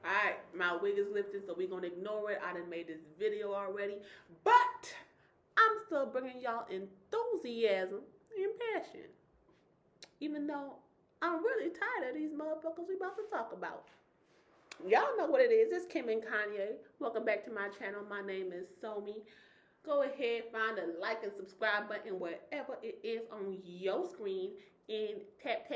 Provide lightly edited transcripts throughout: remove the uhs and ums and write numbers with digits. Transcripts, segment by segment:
Alright, my wig is lifted, so we're gonna ignore it. I done made this video already. But I'm still bringing y'all enthusiasm and passion. Even though I'm really tired of these motherfuckers we about to talk about. Y'all know what it is. It's Kim and Kanye. Welcome back to my channel. My name is Somi. Go ahead, find a like and subscribe button wherever it is on your screen and tap,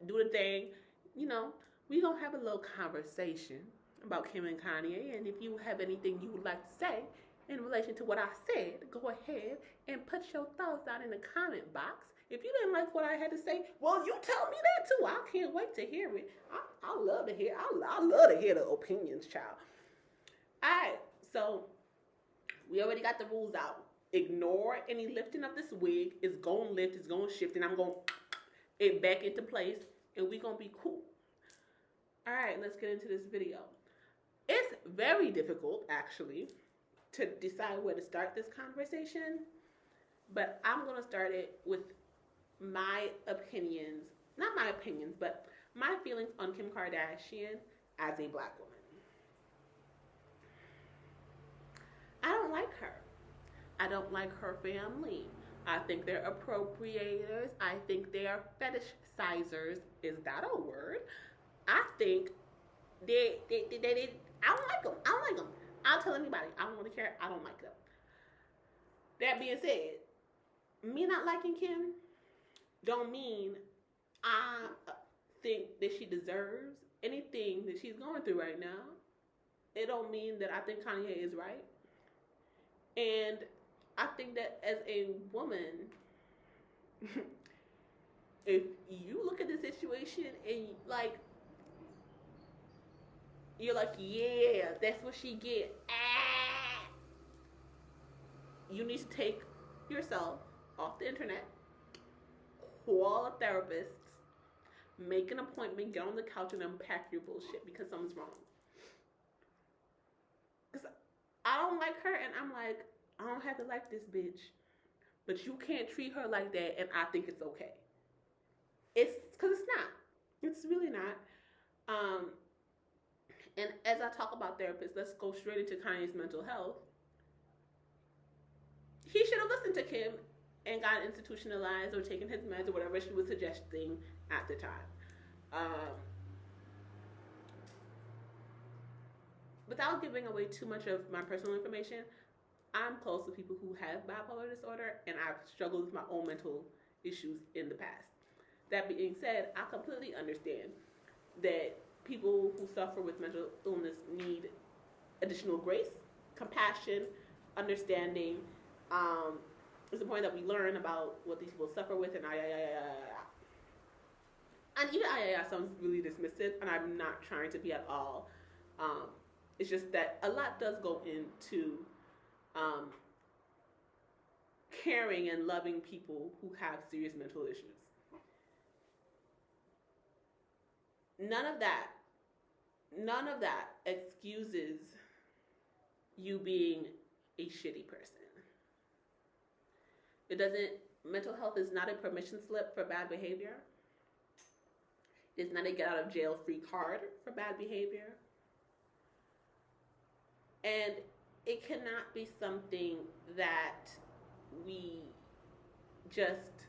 do the thing. You know, we gonna have a little conversation about Kim and Kanye, and if you have anything you would like to say in relation to what I said, go ahead and put your thoughts out in the comment box. If you didn't like what I had to say, well, you tell me that too. I can't wait to hear it. I love to hear. I love to hear the opinions, child. All right, so we already got the rules out. Ignore any lifting of this wig. It's gonna lift. It's gonna shift, and I'm gonna it back into place, and we gonna be cool. All right, let's get into this video. It's very difficult, actually, to decide where to start this conversation, but I'm going to start it with my opinions, not my opinions, but my feelings on Kim Kardashian as a black woman. I don't like her. I don't like her family. I think they're appropriators. I think they are fetishizers. Is that a word? I think they I don't like them. I don't like them. I'll tell anybody. I don't really care. I don't like them. That being said, me not liking Kim don't mean I think that she deserves anything that she's going through right now. It don't mean that I think Kanye is right. And I think that as a woman, if you look at the situation and like, you're like, yeah, that's what she get. You need to take yourself off the internet, call a therapist, make an appointment, get on the couch and unpack your bullshit because something's wrong. Because I don't like her, and I'm like, I don't have to like this bitch, but you can't treat her like that, and I think it's okay. It's because it's not. It's really not. And as I talk about therapists, let's go straight into Kanye's mental health. He should have listened to Kim and got institutionalized or taken his meds or whatever she was suggesting at the time. Without giving away too much of my personal information, I'm close to people who have bipolar disorder, and I've struggled with my own mental issues in the past. That being said, I completely understand that people who suffer with mental illness need additional grace, compassion, understanding. It's important that we learn about what these people suffer with, and and even sounds really dismissive, and I'm not trying to be at all. It's just that a lot does go into caring and loving people who have serious mental issues. None of that excuses you being a shitty person. Mental health is not a permission slip for bad behavior. It's not a get out of jail free card for bad behavior. And it cannot be something that we just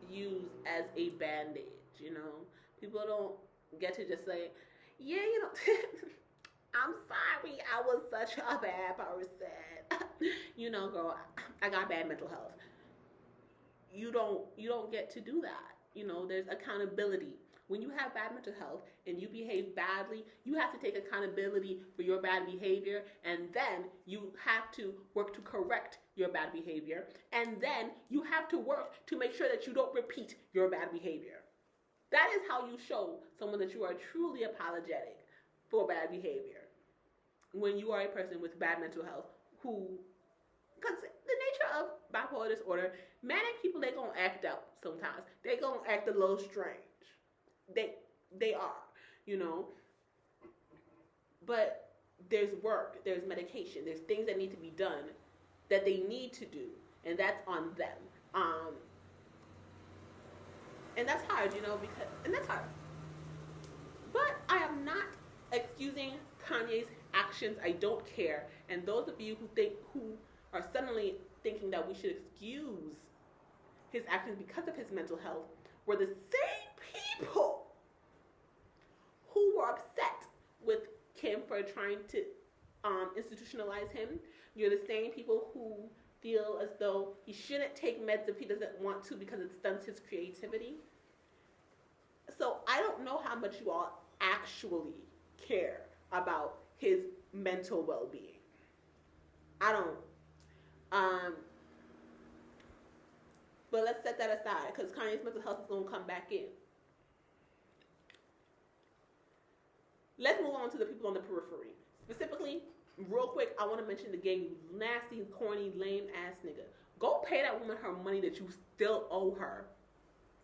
use as a band-aid, you know? People don't get to just say, yeah, you know, I'm sorry, I was such a bad person. You know, girl, I got bad mental health. You don't get to do that. You know, there's accountability. When you have bad mental health and you behave badly, you have to take accountability for your bad behavior, and then you have to work to correct your bad behavior, and then you have to work to make sure that you don't repeat your bad behavior. That is how you show someone that you are truly apologetic for bad behavior. When you are a person with bad mental health because the nature of bipolar disorder, manic people, they gonna act up sometimes. They gonna act a little strange. They are, you know. But there's work, there's medication, there's things that need to be done that they need to do, and that's on them. And that's hard, you know, and that's hard. But I am not excusing Kanye's actions, I don't care. And those of you who are suddenly thinking that we should excuse his actions because of his mental health were the same people who were upset with Kim for trying to institutionalize him. You're the same people who feel as though he shouldn't take meds if he doesn't want to because it stunts his creativity. So I don't know how much you all actually care about his mental well-being. I don't. But let's set that aside because Kanye's mental health is going to come back in. Let's move on to the people on the periphery. Specifically, real quick, I want to mention the gang, you nasty, corny, lame ass nigga. Go pay that woman her money that you still owe her.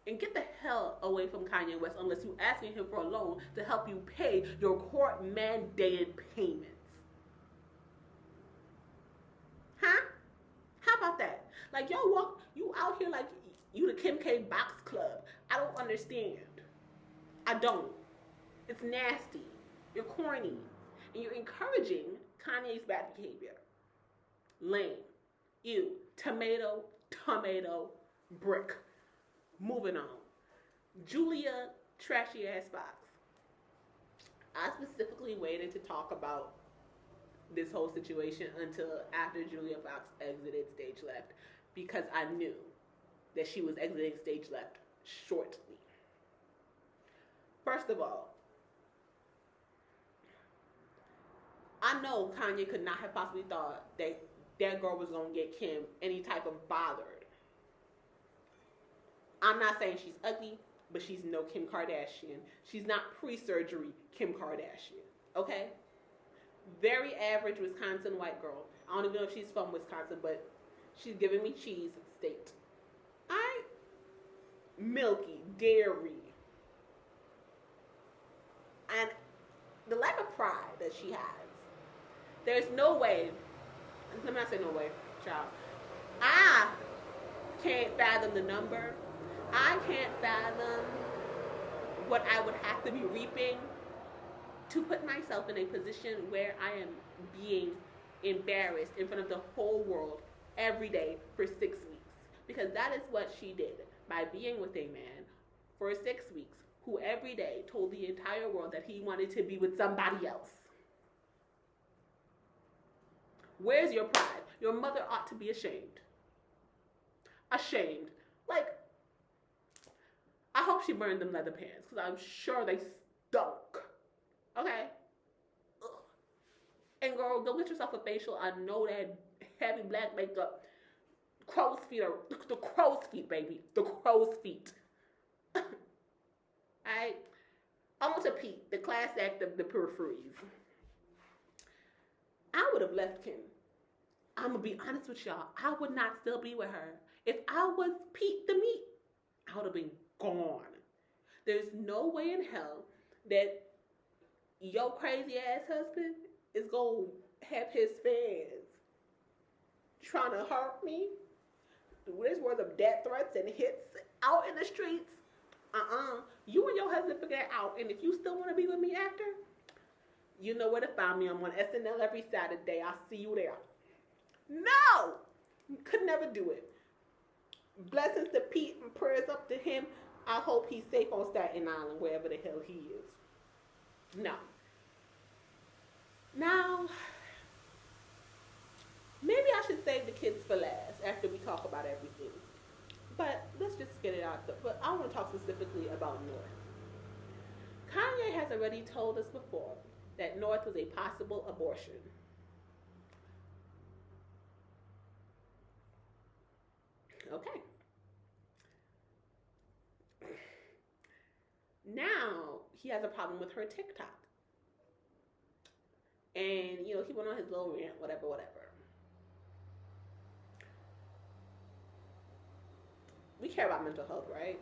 And get the hell away from Kanye West unless you're asking him for a loan to help you pay your court-mandated payments. Huh? How about that? Like, you out here like you the KimYe box club. I don't understand. I don't. It's nasty. You're corny. And you're encouraging Kanye's bad behavior. Lame. Ew. Tomato, brick. Moving on. Julia, trashy ass Fox. I specifically waited to talk about this whole situation until after Julia Fox exited stage left because I knew that she was exiting stage left shortly. First of all, I know Kanye could not have possibly thought that that girl was going to get Kim any type of bothered. I'm not saying she's ugly, but she's no Kim Kardashian. She's not pre-surgery Kim Kardashian, okay? Very average Wisconsin white girl. I don't even know if she's from Wisconsin, but she's giving me cheese state. Milky, dairy. And the lack of pride that she has. There's no way, let me not say no way, child. I can't fathom the number. I can't fathom what I would have to be reaping to put myself in a position where I am being embarrassed in front of the whole world every day for 6 weeks. Because that is what she did by being with a man for 6 weeks who every day told the entire world that he wanted to be with somebody else. Where's your pride? Your mother ought to be ashamed. Ashamed. Like, I hope she burned them leather pants because I'm sure they stunk. Okay? Ugh. And girl, go get yourself a facial. I know that heavy black makeup. Crow's feet are the crow's feet, baby. The crow's feet. Alright? I want to peep the class act of the peripheries. I would have left Kim. I'm going to be honest with y'all. I would not still be with her. If I was Pete the Meat, I would have been gone. There's no way in hell that your crazy ass husband is going to have his fans trying to hurt me. There's words of death threats and hits out in the streets. You and your husband figure it out. And if you still want to be with me after, you know where to find me. I'm on SNL every Saturday. I'll see you there. No! Could never do it. Blessings to Pete and prayers up to him. I hope he's safe on Staten Island, wherever the hell he is. No. Now, maybe I should save the kids for last after we talk about everything. But let's just get it out there. But I want to talk specifically about North. Kanye has already told us before that North was a possible abortion. Okay. Now he has a problem with her TikTok. And, you know, he went on his little rant, whatever. We care about mental health, right?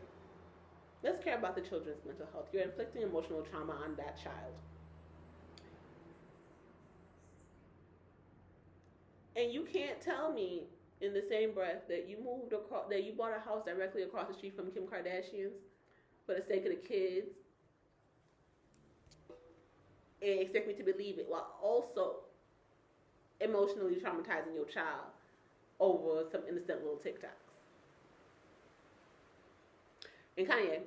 Let's care about the children's mental health. You're inflicting emotional trauma on that child. And you can't tell me in the same breath that you moved across, that you bought a house directly across the street from Kim Kardashian's for the sake of the kids. and expect me to believe it while also emotionally traumatizing your child over some innocent little TikToks. And Kanye,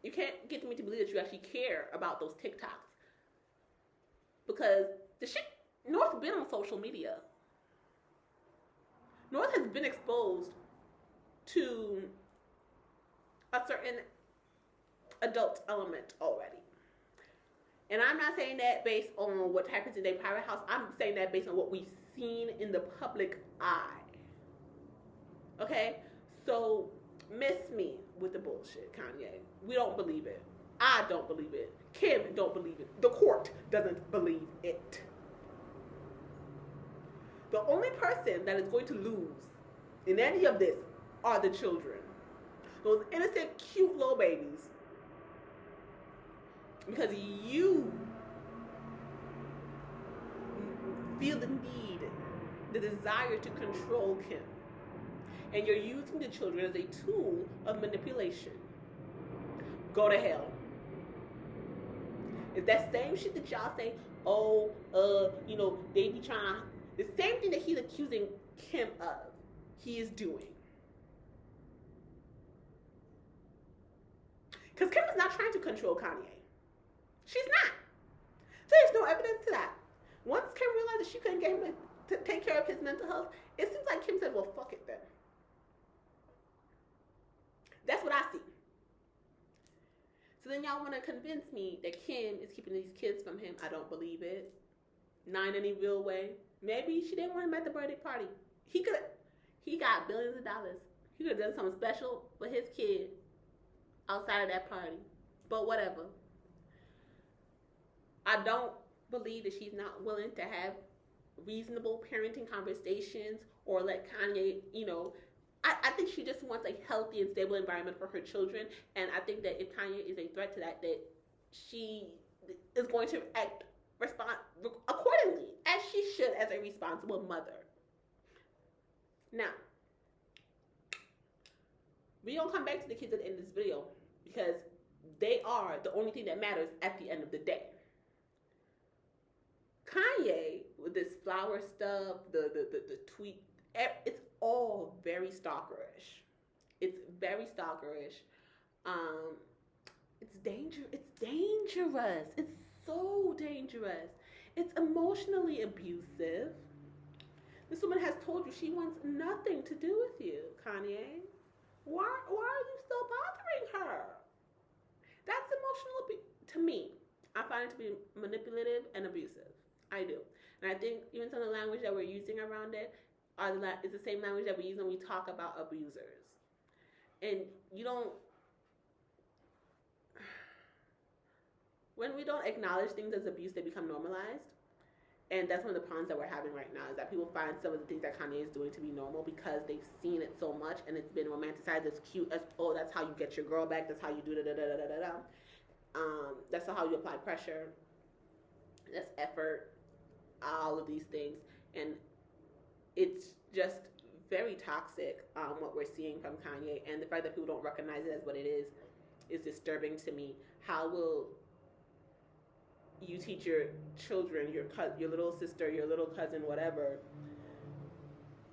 you can't get me to believe that you actually care about those TikToks because the shit, North's been on social media. North has been exposed to a certain adult element already. And I'm not saying that based on what happens in their private house. I'm saying that based on what we've seen in the public eye. Okay? So, miss me with the bullshit, Kanye. We don't believe it. I don't believe it. Kim don't believe it. The court doesn't believe it. The only person that is going to lose in any of this are the children. Those innocent, cute little babies. Because you feel the need, the desire to control Kim. And you're using the children as a tool of manipulation. Go to hell. It's that same shit that y'all say, they be trying, the same thing that he's accusing Kim of, he is doing. Because Kim is not trying to control Kanye. She's not. There's no evidence to that. Once Kim realized that she couldn't get him to take care of his mental health, it seems like Kim said, well, fuck it then. That's what I see. So then y'all want to convince me that Kim is keeping these kids from him. I don't believe it. Not in any real way. Maybe she didn't want him at the birthday party. He got billions of dollars. He could have done something special for his kid outside of that party. But whatever. I don't believe that she's not willing to have reasonable parenting conversations or let Kanye, I think she just wants a healthy and stable environment for her children. And I think that if Kanye is a threat to that she is going to respond accordingly, as she should as a responsible mother. Now, we don't come back to the kids at the end of this video because they are the only thing that matters at the end of the day. Kanye, with this flower stuff, the tweet, it's all very stalkerish. It's very stalkerish. It's dangerous. It's so dangerous. It's emotionally abusive. This woman has told you she wants nothing to do with you, Kanye. Why are you still bothering her? That's emotional abuse. To me, I find it to be manipulative and abusive. I do. And I think even some of the language that we're using around it is the same language that we use when we talk about abusers. And when we don't acknowledge things as abuse, they become normalized. And that's one of the problems that we're having right now, is that people find some of the things that Kanye is doing to be normal because they've seen it so much and it's been romanticized as cute as, oh, that's how you get your girl back, that's how you do da-da-da-da-da-da. That's how you apply pressure. That's effort. All of these things. And it's just very toxic, what we're seeing from Kanye. And the fact that people don't recognize it as what it is disturbing to me. How will you teach your children, your little sister, your little cousin, whatever,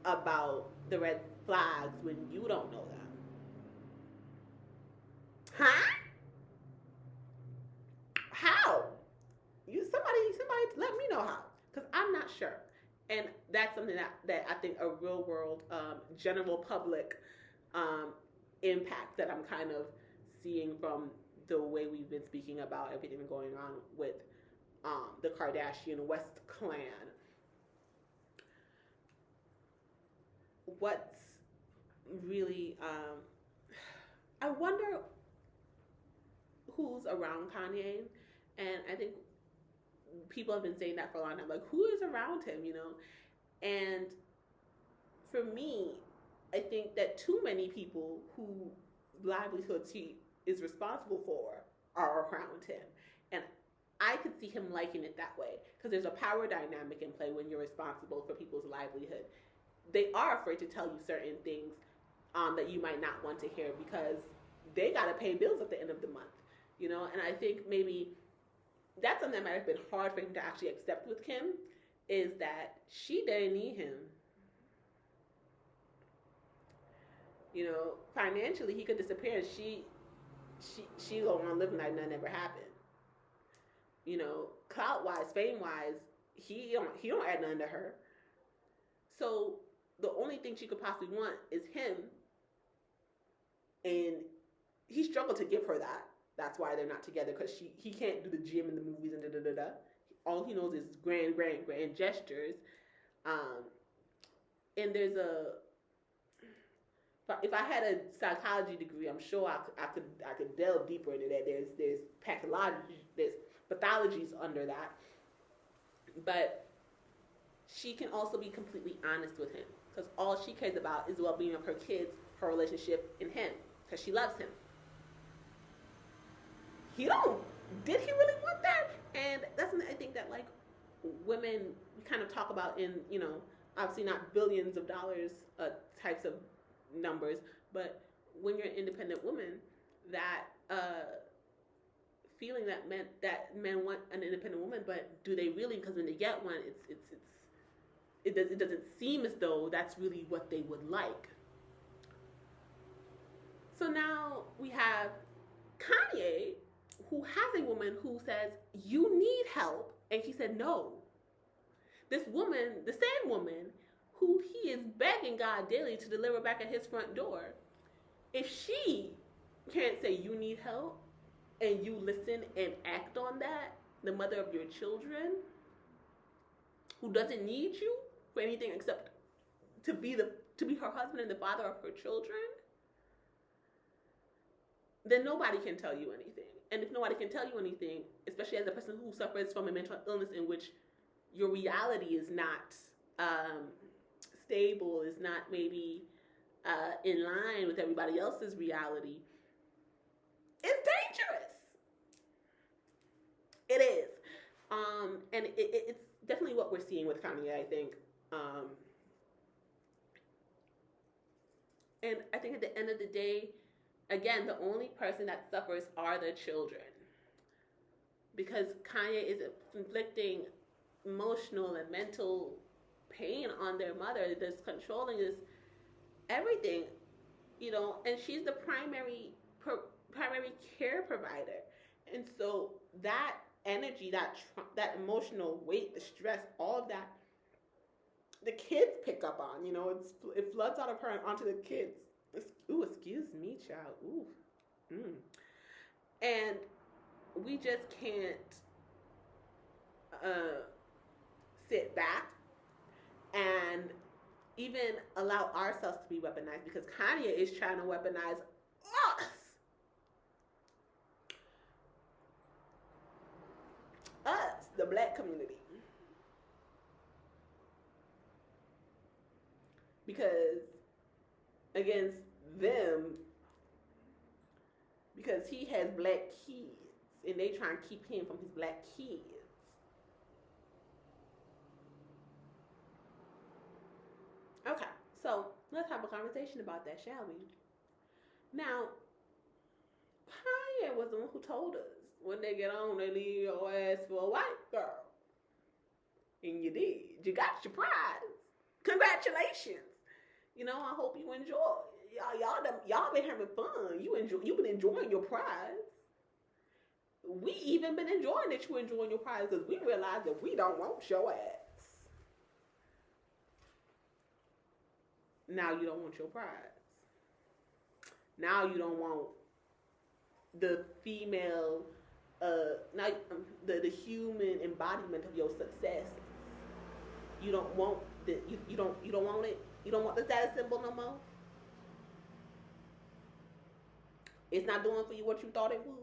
about the red flags when you don't know them? Huh? How? Somebody let me know how, because I'm not sure. And that's something that I think a real world, general public impact that I'm kind of seeing from the way we've been speaking about everything going on with the Kardashian West clan. What's really, I wonder who's around Kanye, and I think people have been saying that for a long time, like, who is around him, And for me, I think that too many people whose livelihoods he is responsible for are around him. And I could see him liking it that way, because there's a power dynamic in play when you're responsible for people's livelihood. They are afraid to tell you certain things that you might not want to hear, because they got to pay bills at the end of the month, And I think maybe that's something that might have been hard for him to actually accept with Kim, is that she didn't need him. You know, financially he could disappear and she going on living like nothing ever happened. You know, clout wise, fame wise, he don't add nothing to her. So the only thing she could possibly want is him, and he struggled to give her that. That's why they're not together, because he can't do the gym and the movies and da da da da. All he knows is grand gestures. And there's if I had a psychology degree, I'm sure I could delve deeper into that. There's pathologies under that, but she can also be completely honest with him, because all she cares about is the well-being of her kids, her relationship, and him, because she loves him. Did he really want that? And that's something I think that, like, women kind of talk about in, you know, obviously not billions of dollars types of numbers, but when you're an independent woman, that feeling that men want an independent woman, but do they really? Because when they get one, it doesn't seem as though that's really what they would like. So now we have Kanye, who has a woman who says, you need help, and he said no. This woman, the same woman who he is begging God daily to deliver back at his front door, if she can't say you need help and you listen and act on that, the mother of your children, who doesn't need you for anything except to be her husband and the father of her children, then nobody can tell you anything. And if nobody can tell you anything, especially as a person who suffers from a mental illness in which your reality is not stable, is not maybe in line with everybody else's reality, it's dangerous. It is. And it's definitely what we're seeing with Kanye, I think. And I think at the end of the day, again, the only person that suffers are the children. Because Kanye is inflicting emotional and mental pain on their mother. This controlling, this everything, you know, and she's the primary care provider. And so that energy, that emotional weight, the stress, all of that, the kids pick up on, you know, it floods out of her and onto the kids. Ooh, excuse me, child. Ooh. And we just can't sit back and even allow ourselves to be weaponized, because Kanye is trying to weaponize us. Us, the black community. Because against them, because he has black kids and they try and keep him from his black kids. Okay, so let's have a conversation about that, shall we? Now, Kanye was the one who told us when they get on, they leave your ass for a white girl. And you did. You got your prize. Congratulations. You know, I hope you enjoy. Y'all been having fun. You've been enjoying your prize. We even been enjoying that you enjoying your prize, because we realize that we don't want your ass. Now you don't want your prize. Now you don't want the female, the human embodiment of your success. You don't want you don't want it. You don't want the status symbol no more. It's not doing for you what you thought it would.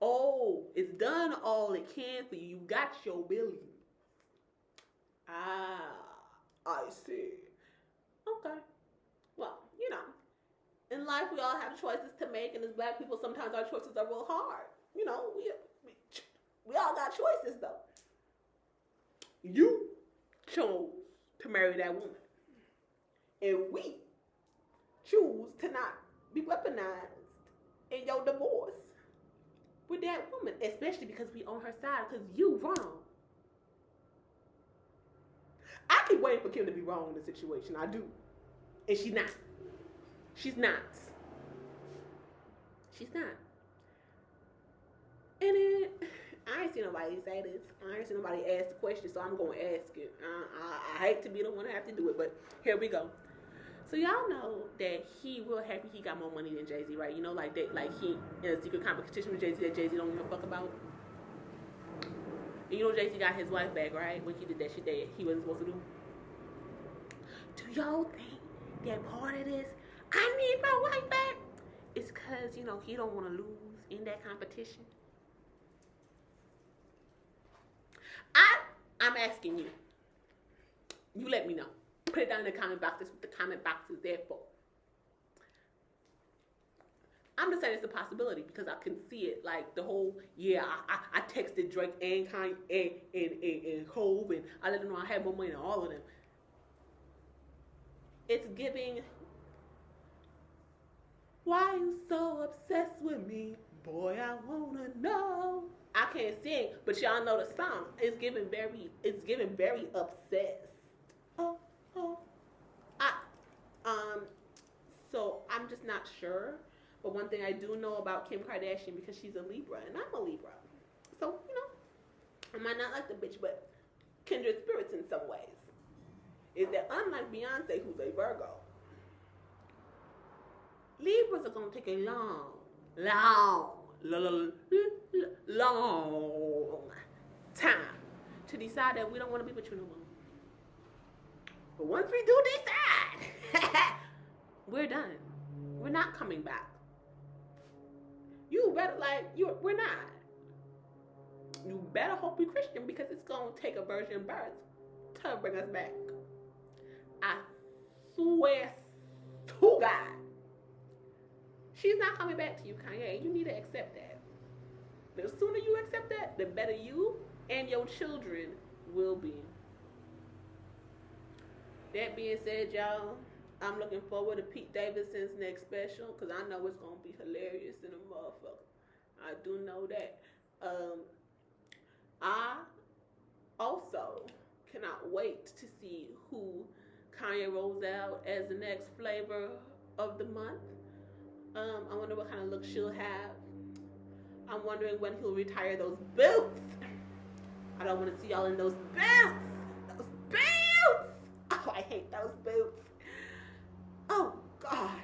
Oh, it's done all it can for you. You got your billions. Ah, I see. Okay. Well, you know, in life we all have choices to make, and as black people, sometimes our choices are real hard. You know, we all got choices though. You chose to marry that woman, and we choose to not be weaponized in your divorce with that woman, especially because we on her side, because you wrong. I keep waiting for Kim to be wrong in the situation. I do. And she's not. She's not. She's not. And then, I ain't seen nobody say this. I ain't seen nobody ask the question, so I'm going to ask it. I hate to be the one to have to do it, but here we go. So y'all know that he real happy he got more money than Jay-Z, right? You know, like that, like he in a secret competition with Jay-Z that Jay-Z don't give a fuck about. And you know Jay-Z got his wife back, right? When he did that shit that he wasn't supposed to do. Do y'all think that part of this, I need my wife back, is because, you know, he don't want to lose in that competition? I'm asking you. You let me know. Put it down in the comment box. That's what the comment box is there for. I'm just saying it's a possibility because I can see it. Like the whole, I texted Drake and Kanye and Cove, and I let them know I had more money than all of them. It's giving, why you so obsessed with me? Boy, I wanna know. I can't sing, but y'all know the song. It's giving very obsessed. Oh. So I'm just not sure. But one thing I do know about Kim Kardashian, because she's a Libra and I'm a Libra, so you know, I might not like the bitch, but kindred spirits in some ways. Is that unlike Beyonce, who's a Virgo, Libras are gonna take a long time to decide that we don't want to be with you no more. But once we do decide, we're done. We're not coming back. You better we're not. You better hope you're Christian because it's gonna take a virgin birth to bring us back. I swear to God. She's not coming back to you, Kanye. You need to accept that. The sooner you accept that, the better you and your children will be. That being said, y'all, I'm looking forward to Pete Davidson's next special because I know it's going to be hilarious in a motherfucker. I do know that. I also cannot wait to see who Kanye rolls out as the next flavor of the month. I wonder what kind of look she'll have. I'm wondering when he'll retire those boots. I don't want to see y'all in those boots. Those boots. Oh, I hate those boots. Oh, God.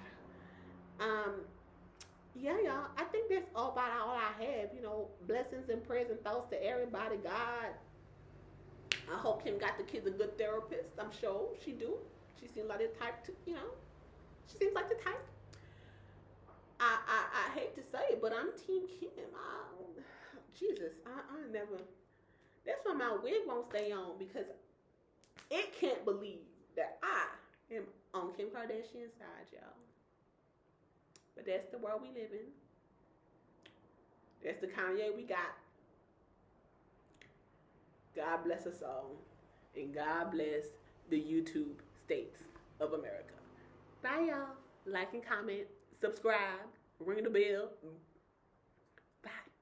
Yeah, y'all. I think that's all I have. You know, blessings and prayers and thoughts to everybody. God. I hope Kim got the kids a good therapist. I'm sure she do. She seems like the type to, you know. She seems like the type. I hate to say it, but I'm Team Kim. Jesus, I never. That's why my wig won't stay on because it can't believe that I am on Kim Kardashian's side, y'all. But that's the world we live in. That's the Kanye we got. God bless us all. And God bless the YouTube states of America. Bye, y'all. Like and comment. Subscribe. Ring the bell.